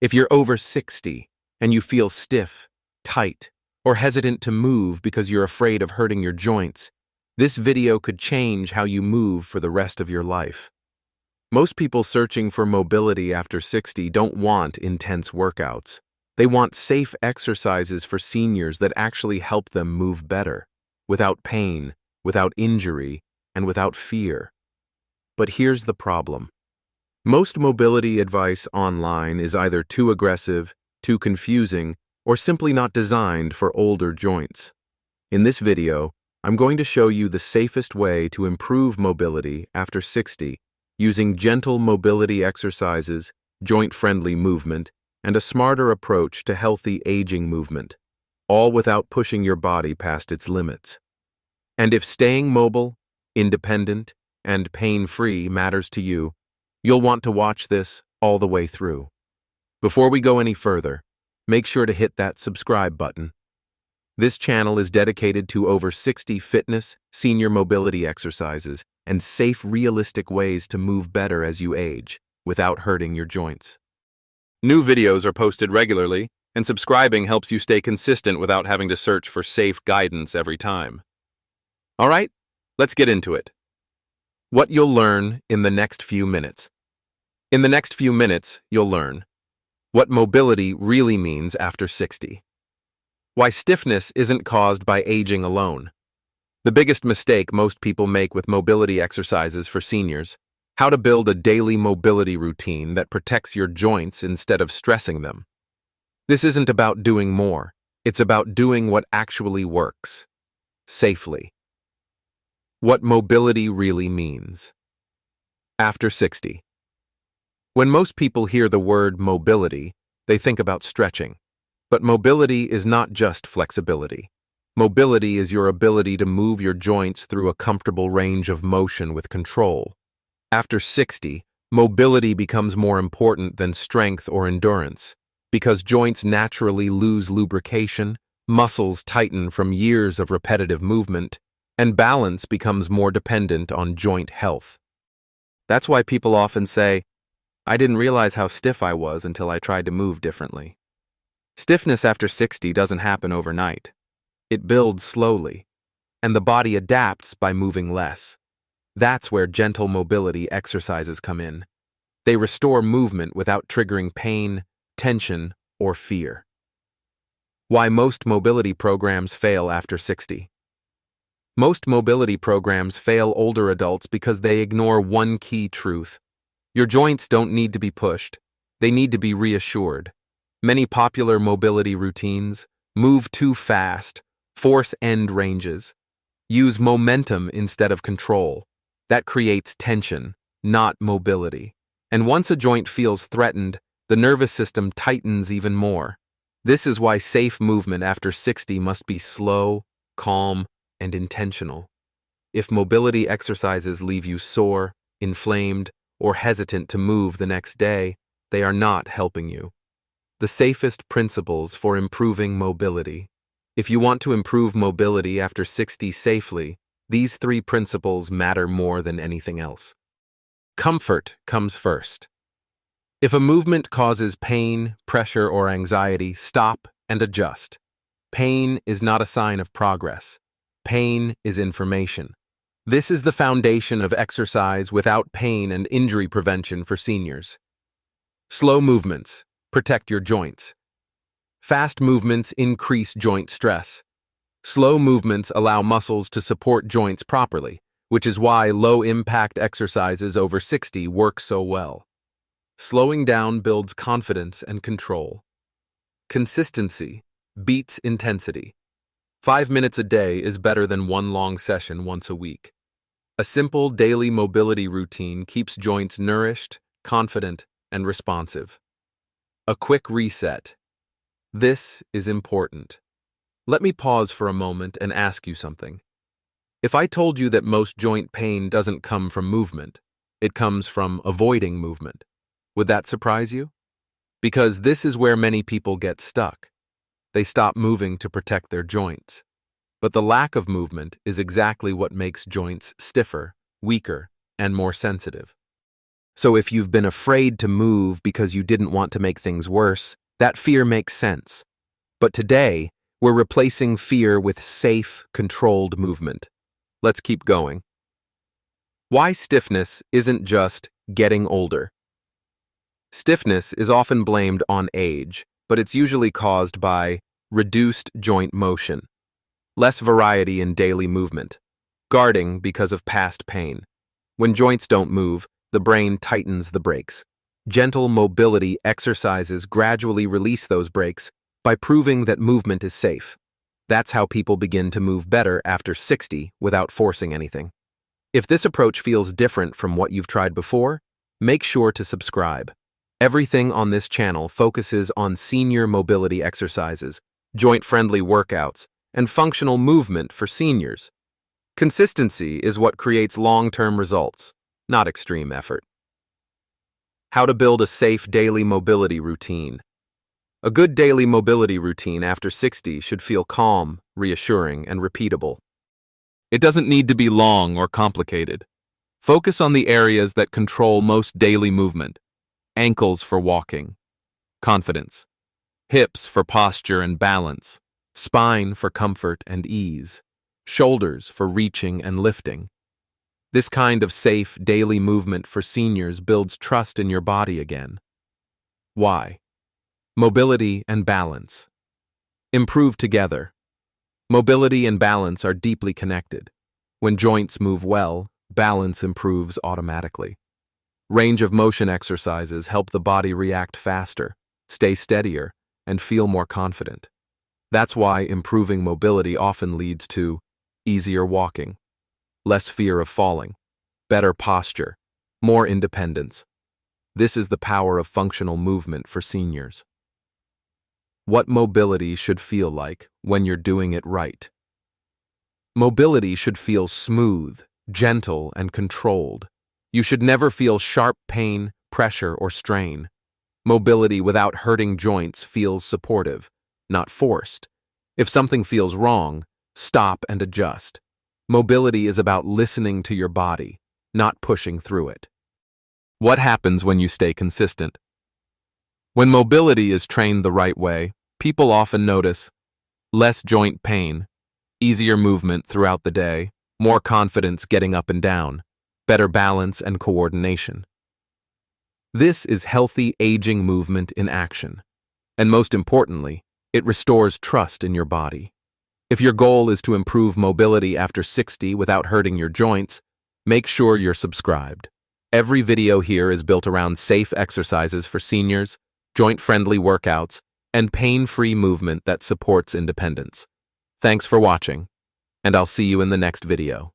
If you're over 60 and you feel stiff, tight, or hesitant to move because you're afraid of hurting your joints, this video could change how you move for the rest of your life. Most people searching for mobility after 60 don't want intense workouts. They want safe exercises for seniors that actually help them move better, without pain, without injury, and without fear. But here's the problem. Most mobility advice online is either too aggressive, too confusing, or simply not designed for older joints. In this video, I'm going to show you the safest way to improve mobility after 60 using gentle mobility exercises, joint-friendly movement, and a smarter approach to healthy aging movement, all without pushing your body past its limits. And if staying mobile, independent, and pain-free matters to you, you'll want to watch this all the way through. Before we go any further, make sure to hit that subscribe button. This channel is dedicated to over 60 fitness, senior mobility exercises, and safe, realistic ways to move better as you age, without hurting your joints. New videos are posted regularly, and subscribing helps you stay consistent without having to search for safe guidance every time. All right, let's get into it. What you'll learn in the next few minutes. In the next few minutes, you'll learn what mobility really means after 60. Why stiffness isn't caused by aging alone. The biggest mistake most people make with mobility exercises for seniors. How to build a daily mobility routine that protects your joints instead of stressing them. This isn't about doing more. It's about doing what actually works. Safely. What mobility really means. After 60. When most people hear the word mobility, they think about stretching. But mobility is not just flexibility. Mobility is your ability to move your joints through a comfortable range of motion with control. After 60, mobility becomes more important than strength or endurance, because joints naturally lose lubrication, muscles tighten from years of repetitive movement, and balance becomes more dependent on joint health. That's why people often say, "I didn't realize how stiff I was until I tried to move differently." Stiffness after 60 doesn't happen overnight. It builds slowly, and the body adapts by moving less. That's where gentle mobility exercises come in. They restore movement without triggering pain, tension, or fear. Why most mobility programs fail after 60. Most mobility programs fail older adults because they ignore one key truth. Your joints don't need to be pushed. They need to be reassured. Many popular mobility routines move too fast, force end ranges, use momentum instead of control. That creates tension, not mobility. And once a joint feels threatened, the nervous system tightens even more. This is why safe movement after 60 must be slow, calm, and intentional. If mobility exercises leave you sore, inflamed, or hesitant to move the next day, they are not helping you. The safest principles for improving mobility. If you want to improve mobility after 60 safely, these 3 principles matter more than anything else. Comfort comes first. If a movement causes pain, pressure, or anxiety, stop and adjust. Pain is not a sign of progress. Pain is information. This is the foundation of exercise without pain and injury prevention for seniors. Slow movements protect your joints. Fast movements increase joint stress. Slow movements allow muscles to support joints properly, which is why low-impact exercises over 60 work so well. Slowing down builds confidence and control. Consistency beats intensity. 5 minutes a day is better than one long session once a week. A simple daily mobility routine keeps joints nourished, confident, and responsive. A quick reset. This is important. Let me pause for a moment and ask you something. If I told you that most joint pain doesn't come from movement, it comes from avoiding movement, would that surprise you? Because this is where many people get stuck. They stop moving to protect their joints. But the lack of movement is exactly what makes joints stiffer, weaker, and more sensitive. So if you've been afraid to move because you didn't want to make things worse, that fear makes sense. But today, we're replacing fear with safe, controlled movement. Let's keep going. Why stiffness isn't just getting older. Stiffness is often blamed on age, but it's usually caused by reduced joint motion, less variety in daily movement, guarding because of past pain. When joints don't move, the brain tightens the brakes. Gentle mobility exercises gradually release those brakes by proving that movement is safe. That's how people begin to move better after 60 without forcing anything. If this approach feels different from what you've tried before, make sure to subscribe. Everything on this channel focuses on senior mobility exercises, joint-friendly workouts, and functional movement for seniors. Consistency is what creates long-term results, not extreme effort. How to build a safe daily mobility routine. A good daily mobility routine after 60 should feel calm, reassuring, and repeatable. It doesn't need to be long or complicated. Focus on the areas that control most daily movement. Ankles for walking, confidence. Hips for posture and balance. Spine for comfort and ease. Shoulders for reaching and lifting. This kind of safe daily movement for seniors builds trust in your body again. Why? Mobility and balance. Improve together. Mobility and balance are deeply connected. When joints move well, balance improves automatically. Range of motion exercises help the body react faster, stay steadier, and feel more confident. That's why improving mobility often leads to easier walking, less fear of falling, better posture, more independence. This is the power of functional movement for seniors. What mobility should feel like when you're doing it right. Mobility should feel smooth, gentle, and controlled. You should never feel sharp pain, pressure, or strain. Mobility without hurting joints feels supportive, not forced. If something feels wrong, stop and adjust. Mobility is about listening to your body, not pushing through it. What happens when you stay consistent? When mobility is trained the right way, people often notice less joint pain, easier movement throughout the day, more confidence getting up and down, better balance and coordination. This is healthy aging movement in action. And most importantly, it restores trust in your body. If your goal is to improve mobility after 60 without hurting your joints, make sure you're subscribed. Every video here is built around safe exercises for seniors, joint-friendly workouts, and pain-free movement that supports independence. Thanks for watching, and I'll see you in the next video.